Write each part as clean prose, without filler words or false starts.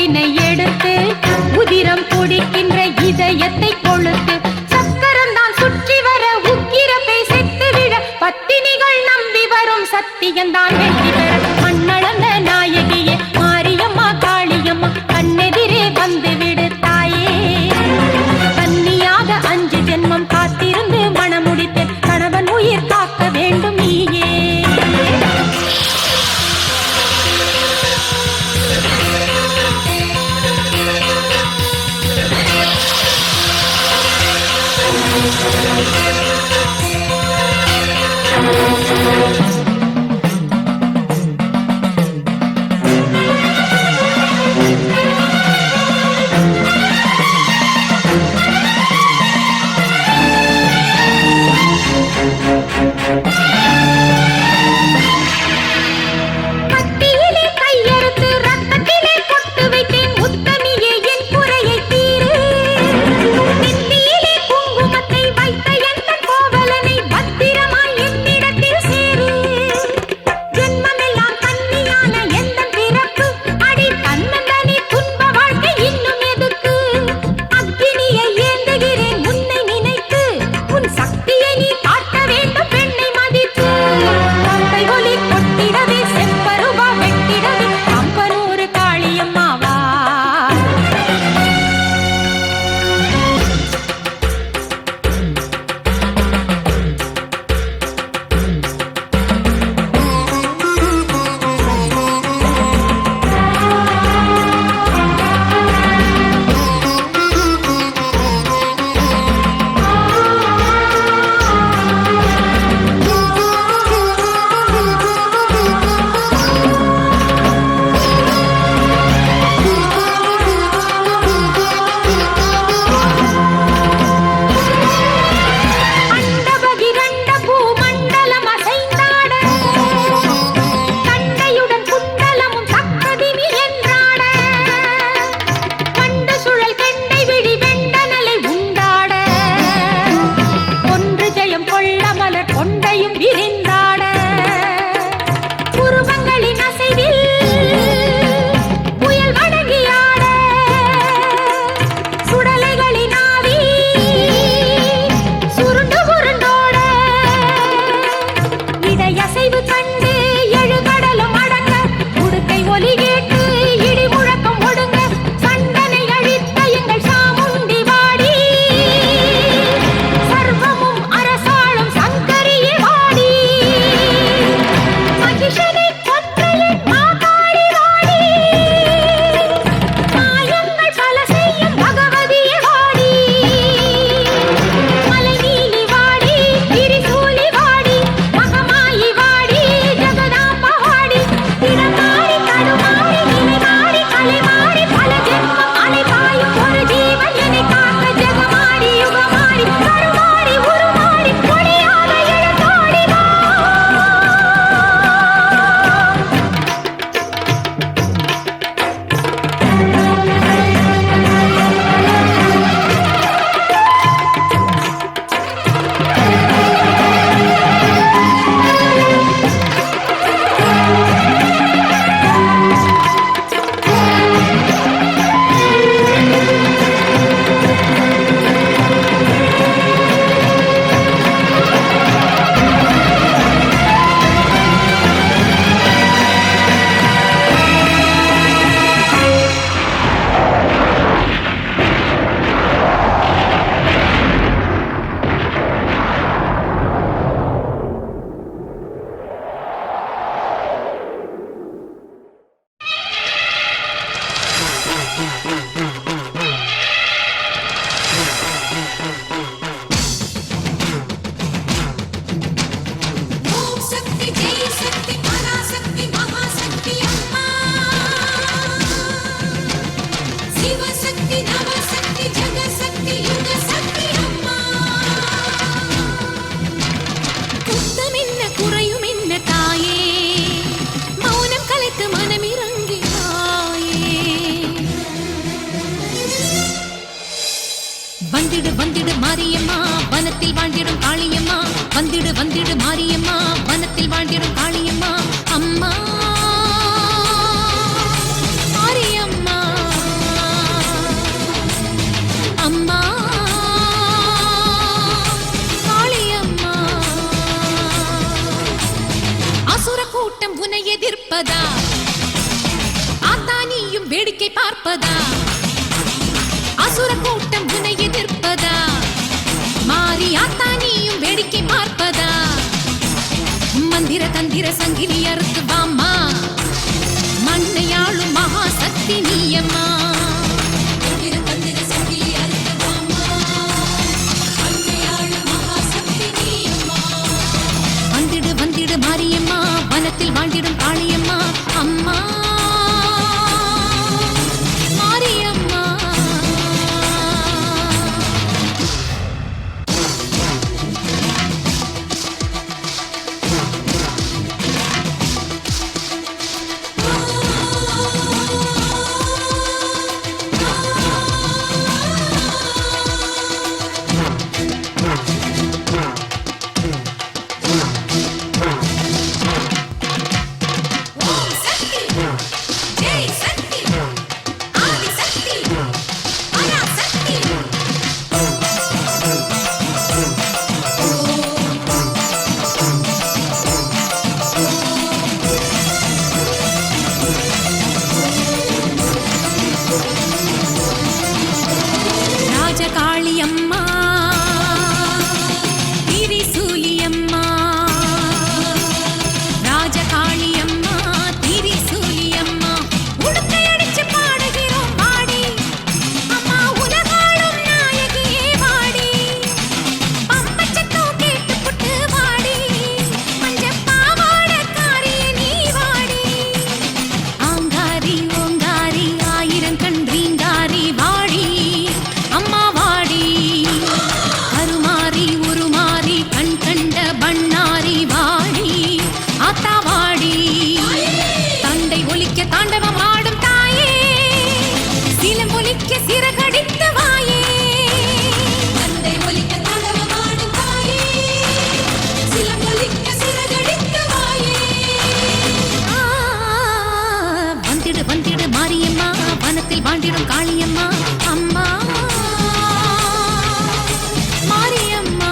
கல்லினை எடுத்து உதிரம் குடிக்கின்ற இதயத்தை கொழுத்து சக்கரந்தான் சுற்றி வர உக்கிரப்பை செத்து விழ பத்தினிகள் நம்பி வரும் சத்தியந்தான் வெற்றி பெற மண்ணளந்த நாயகியே மாரியம்மா காளியம்மா கண்ணெதிரே வந்து விடு தாயே கன்னியாக 5 ஜென்மம் காத்திருந்து மணமுடித்து கணவன் உயிர் காக்க வேண்டும் நீயே வந்திடு வந்திடு மாரியம்மா வனத்தில் வாழ்ந்திடும் காளியம்மா வந்திடு வந்திடு மாரியம்மா வனத்தில் வாழ்ந்திடும் காளியம்மா அம்மா மாரியம்மா பார்ப்பதா அசுர கூட்டம் உன்னை எதிர்ப்பதா மாரியாத்தா நீயும் வேடிக்கை பார்ப்பதா மந்திர தந்திர சங்கிலி அறுத்து வாம்மா மண்ணையாளும் மகா சக்தி நீயம்மா மந்திர தந்திர சங்கிலி அறுத்து வாம்மா மண்ணையாளும் மகா சக்தி நீயம்மா வந்திடு வந்திடு மாரியம்மா வனத்தில் வாழ்ந்திடும் காளியம்மா அம்மா மாரியம்மா ராஜகாளியம்மா திரிசூலியம்மா ராஜகாளியம்மா திரிசூலியம்மா உடுக்கை அடிச்சு பாடுகிறோம் பாடி அம்மா உலகாளும் நாயகியே வாடி பம்பச்சத்தம் கேட்டு புட்டு வாடி மஞ்ச பாவாடக்காரியே நீ வாடி ஆங்காரி ஓங்காரி ஆயிரம் கண் ரீங்காரி வாடி அம்மா வாடி கருமாறி உருமாறி கண் கண்ட பண்ணாரி வாடி ஆத்தா வாடி தண்டை ஒலிக்க தாண்டவம் ஆடும் தாயே சிலம் ஒலிக்க சிறகடித்த வாயே தண்டை ஒலிக்க தாண்டவம் ஆடும் தாயே சிலம் ஒலிக்க சிறகடித்த வாயே வந்திடு வந்திடு மாரியம்மா வனத்தில் வாழ்ந்திடும் காளியம்மா அம்மா மாரியம்மா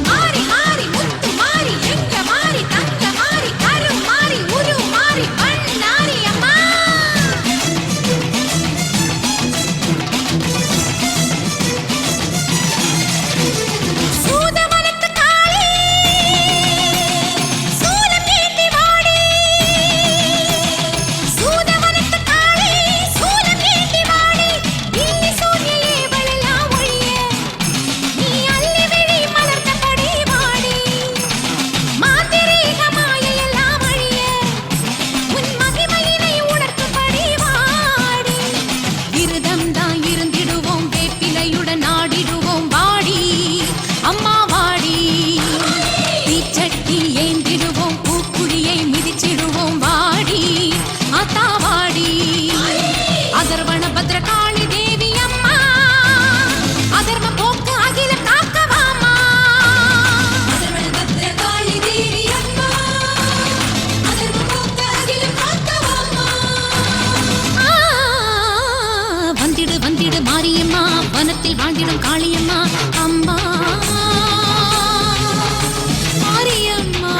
மாரி மாரி முத்து மாரி எங்க மாரி தங்க மாரி கரு மாரி உரு மாரி பண்ணாரி அம்மா சூதவனத்து காளி சூலம் ஏந்தி வாடி சூதவனத்து காளி சூலம் ஏந்தி வாடி இன்னி சூரியலே வளலாம் ஒழிய நீ அள்ளி விழி மலர்ந்தபடி வாடி மாந்திரீக மாயையெல்லாம் அழிய உன் மகிமையினை உணர்த்தும்படி வாடி விரதம் தான் இருந்திடுவோம் வேப்பிலையுடன் ஆடிடுவோம் வாடி அம்மா வாடி தீச்சட்டி ஏந்திடுவோம் பூக்குழியை மிதிச்சிடுவோம் வாடி ஆத்தா வாடி அதர்வண பத்ரகாளி தேவி அம்மா அதர்ம போக்கு அகில காக்கவாமா அதர்வண பத்ரகாளி தேவி அம்மா அதர்ம போக்கு அகில காக்கவாமா வந்திடு வந்திடு மாரியம்மா வனத்தில் வாழ்ந்திடும் காளியம்மா அம்மா மாரியம்மா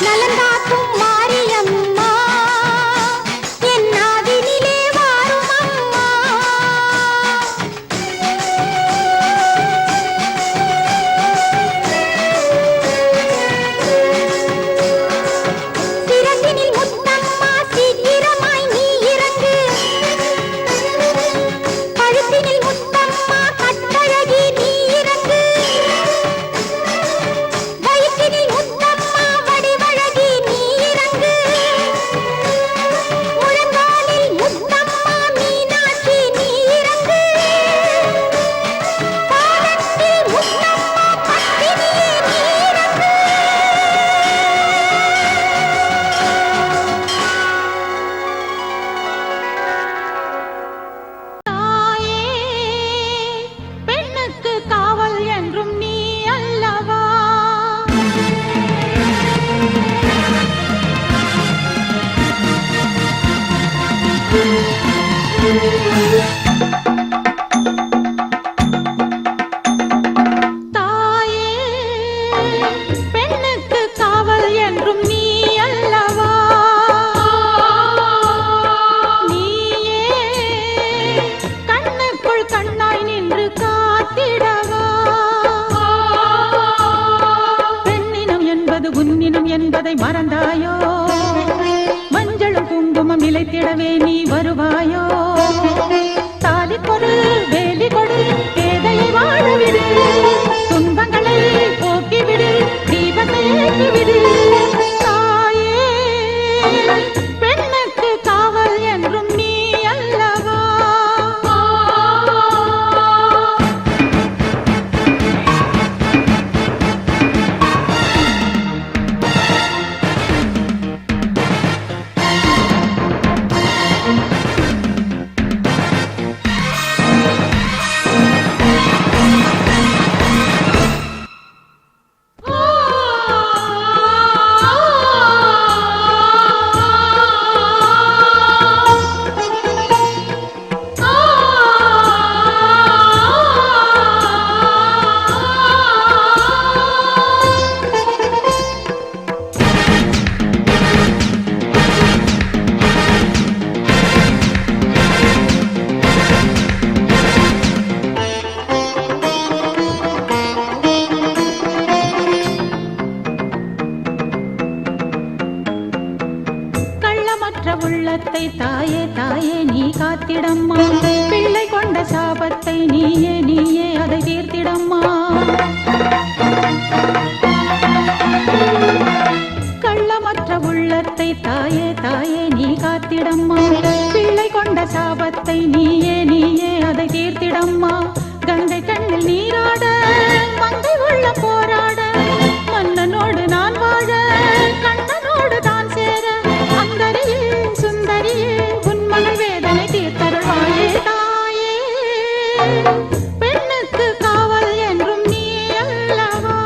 நலங்காக்கும் மாரியம்மா என் நாவினிலே வாரும் அம்மா. சிரசினில் முத்தம்மா சீக்கிரமாய் நீ இறங்கு. கழுத்தினில் முத்தம்மா கட்டழகி நீ இறங்கு. வயிற்றினில் முத்தம்மா வடிவழகி நீ இறங்கு. முழங்காலில் முத்தம்மா மீனாட்சி நீ இறங்கு. பாதத்தில் முத்தம்மா பத்தினியே நீ இறங்கு. தாயே பெண்ணுக்கு காவல் என்றும் நீ அல்லவா. தாயே பெண்ணுக்கு காவல் என்றும் நீ அல்லவா. நீயே கண்ணுக்குள் கண்ணாய் நின்று காத்திடவா. பெண்ணினம் என்பது உன்னினம் என்பதை மறந்தாயோ. மஞ்சளும் குங்குமம் நிலைத்திடவே நீ வருவாயோ. தாலி கொடு வேலி கொடு பேதையை வாழவிடு. துன்பங்களை போக்கிவிடு தீபத்தை ஏற்றிவிடு. தாயே பெண்ணுக்கு காவல் என்றும் நீ அல்லவா. கள்ளமற்ற உள்ளத்தை தாயே தாயே நீ காத்திடம்மா. பிள்ளை கொண்ட சாபத்தை நீயே நீயே அதை தீர்த்திடம்மா. கள்ளமற்ற உள்ளத்தை தாயே தாயே நீ காத்திடம்மா. பிள்ளை கொண்ட சாபத்தை நீயே நீயே அதை தீர்த்திடம்மா. கங்கை கண்ணில் நீராட மங்கை உள்ள போராட. மன்னனோடு நான் வாழ கண்ணனோடு தான் சேர. அந்தரியே சுந்தரியே உன் மகள் வேதனை தீர்த்தருள்வாயே. தாயே பெண்ணுக்கு காவல் என்றும் நீ அல்லவா.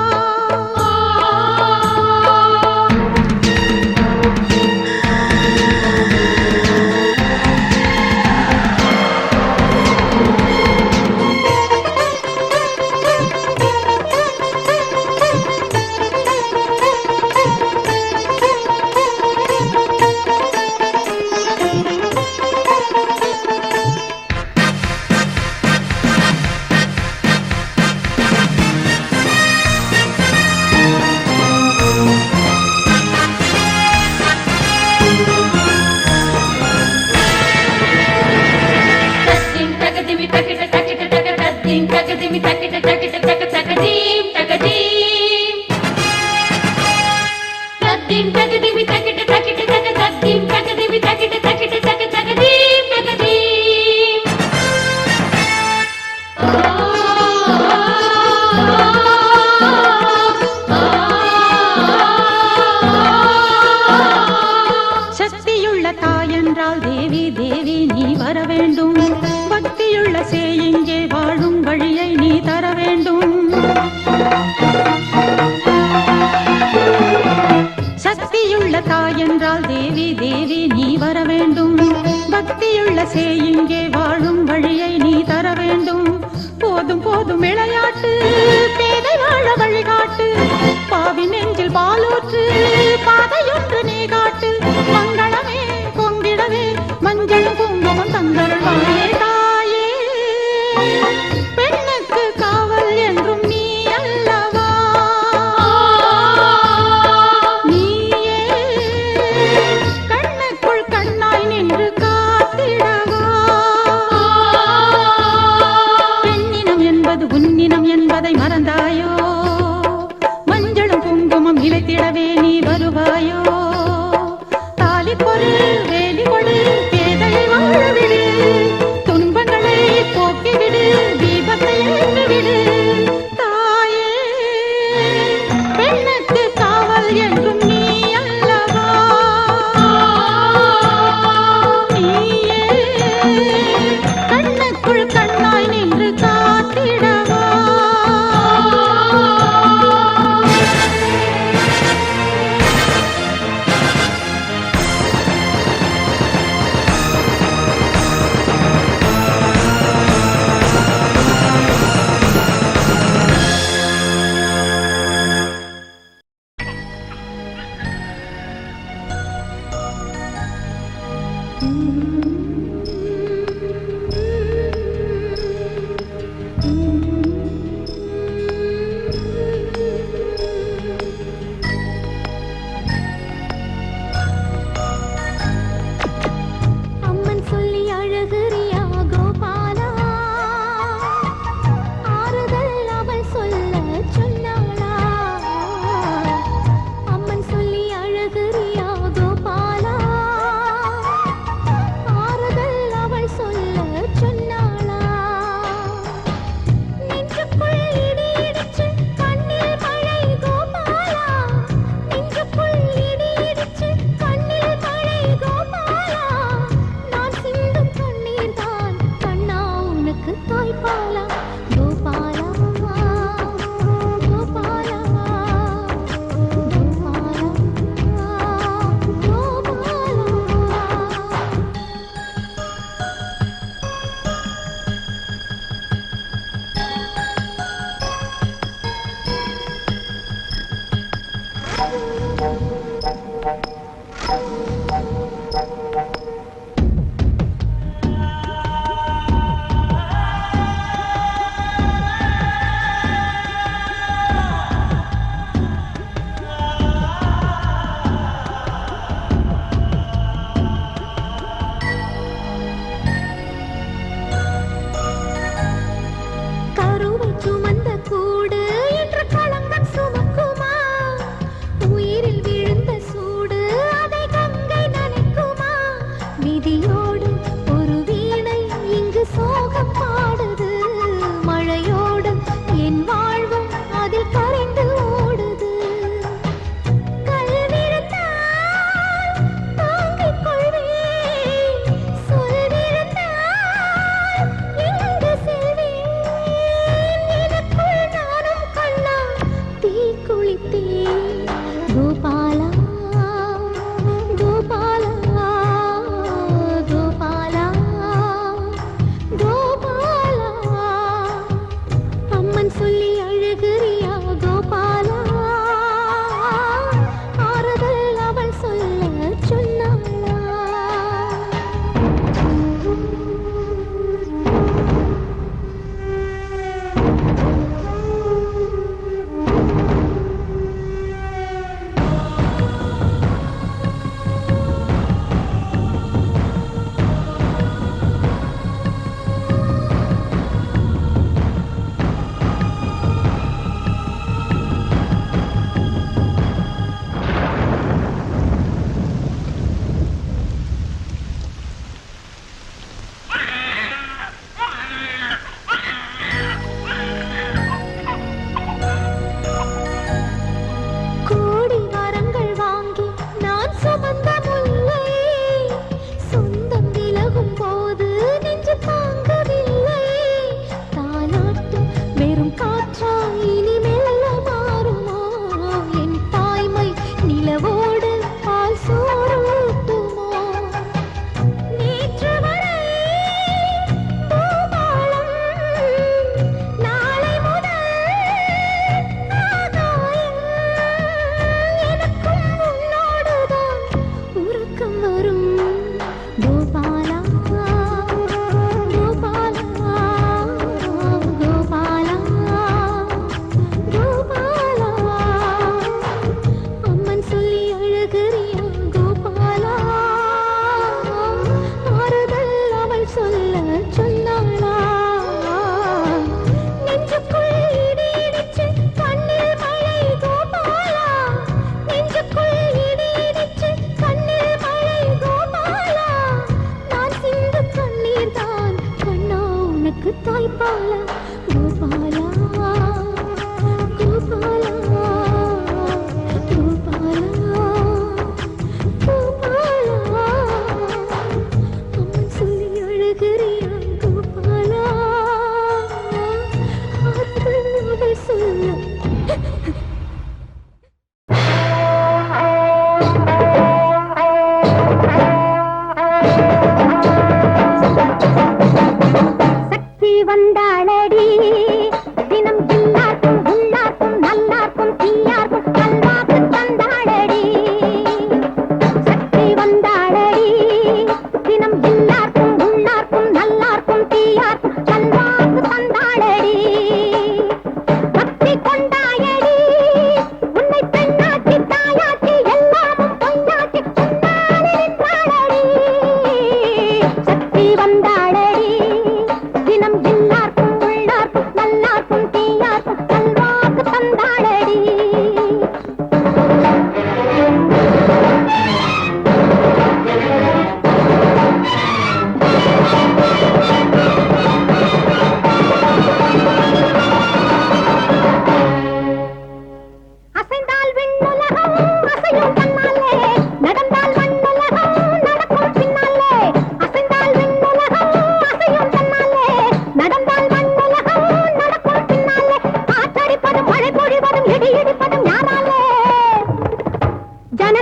சக்தியுள்ள தாயென்றால் தேவி தேவி நீ வர வேண்டும். பக்தியுள்ள சேயிங்கே வாழும் வழியை நீ தர வேண்டும். சக்தியுள்ள தாயென்றால் தேவி தேவி நீ வர வேண்டும். பக்தியுள்ள சேயிங்கே வாழும் வழியை நீ தர வேண்டும். போதும் போதும் விளையாட்டு பேதை வாழ வழிகாட்டு. பாவி நெஞ்சில் பாலூற்று பாத நினைத்திடவே நீ வருவாயோ தாலி கொடு வேலி கொடு பேதையை வாழவிடு துன்பங்களை போக்கிவிடு தீபத்தை ஏற்றிவிடு தாயே பெண்ணுக்கு காவல் என்றும் நீ அல்லவா நீயே கண்ணுக்குள் கண்ணாய் நின்று காத்திடவா அம்மன் சொல்லி அழகுறியா கோபாலா ஆறுதல் அவள் சொல்ல சொன்னாளா அம்மன் சொல்லி அழகுறியா கோபாலா ஆறுதல் அவள் சொல்ல சொன்னாளா நெஞ்சுக்குள் இடி இடிச்சு கண்ணில் மழை கோபாலா நெஞ்சுக்குள் இடி இடிச்சு கண்ணில் மழை கோபாலா நான் சிந்தும் கண்ணீர் தான் கண்ணா உனக்கு தாய்ப்பாலா கோபாலா கோபாலா கோபாலா கோபாலா கருவை சுமந்த கூடு என்ற களங்கம் சுமக்குமா உயிரில் விழுந்த சூடு அதை கங்கை நனைக்குமா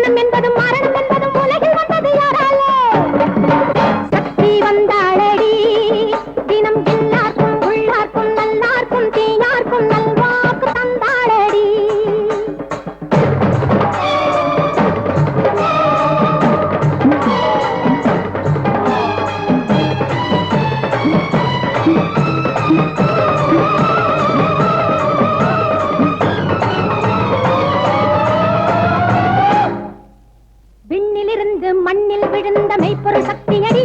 ஜனனம் என்பதும் மரணம் என்பதும் உலகில் வந்தது யாராலே? சக்தி வந்தாளடி, தினம் எல்லாருக்கும் உள்ளார்க்கும் நல்லார்க்கும் தீயார்க்கும் நல்வாக்கு தந்தாளடி. விண்ணிலிருந்து மண்ணில் விழுந்த மெய்ப்பொருள் சக்தியடி.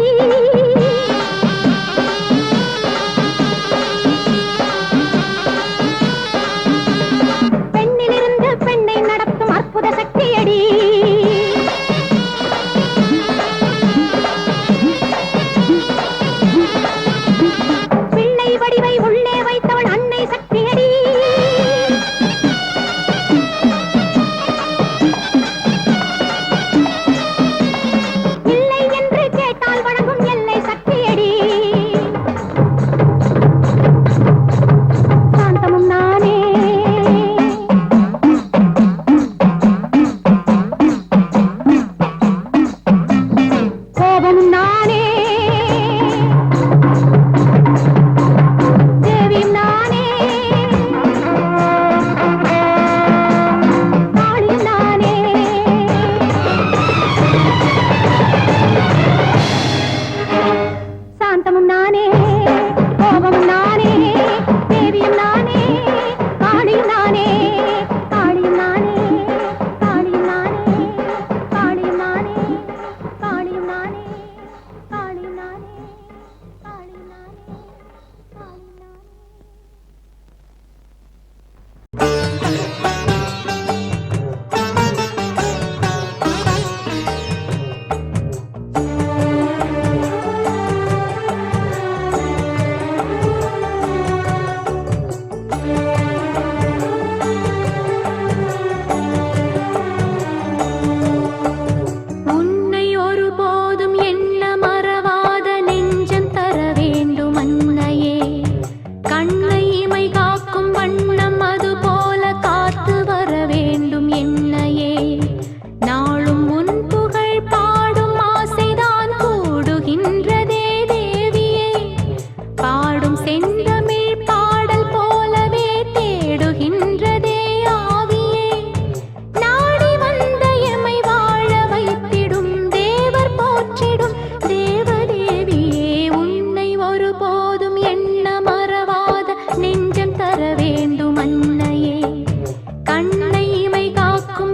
பெண்ணிலிருந்து பெண்ணை நடத்தும் அற்புத சக்தியடி. பிள்ளை வடிவை உள்ளே வைத்தவள் அன்னை சக்தியடி. இல்லை என்று கேட்டால் வழங்கும் எல்லை சக்தியடி. சாந்தமும் நானே, கோபமும் நானே, தேவியும் நானே, காளியும் நானே. சாந்தமும் நானே, கோபமும் நானே, தேவியும் நானே, காளியும் நானே, காளியும் நானே, காளியும் நானே, காளியும் நானே, காளியும் நானே, காளியும் நானே, காளியும் நானே, காளியும் நானே. உன்னை ஒருபோதும் எண்ண மறவாத நெஞ்சம் தர வேண்டும் அன்னையே. கண்ணை இமை காக்கும் வண்ணம் அது போல காத்து வர வேண்டும் என்னையே. நாளும் உன் புகழ் பாடும் ஆசைதான் கூடுகின்றதே தேவியே. பாடும் செந்தமிழ் பாடல் போலவே தேடுகின்றதே ஆவியே. நாடி வந்த எமை வாழ வைத்திடும் தேவர் போற்றிடும் தேவதேவியே. உன்னை ஒருபோதும் எண்ண மறவாத நெஞ்சம் தர வேண்டும் அன்னையே. கண்ணை இமை காக்கும்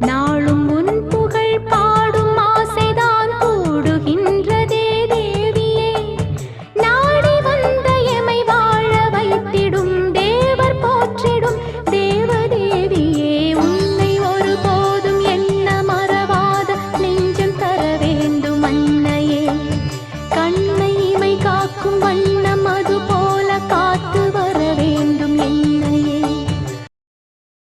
நாளும் உன் புகழ் பாடும் ஆசைதான் கூடுகின்றதே தேவியே. நாடி வந்த எமை வாழ வைத்திடும் தேவர் போற்றிடும் தேவதேவியே. உன்னை ஒருபோதும் எண்ண மறவாத நெஞ்சம் தர வேண்டும் அன்னையே. கண்ணை இமை காக்கும்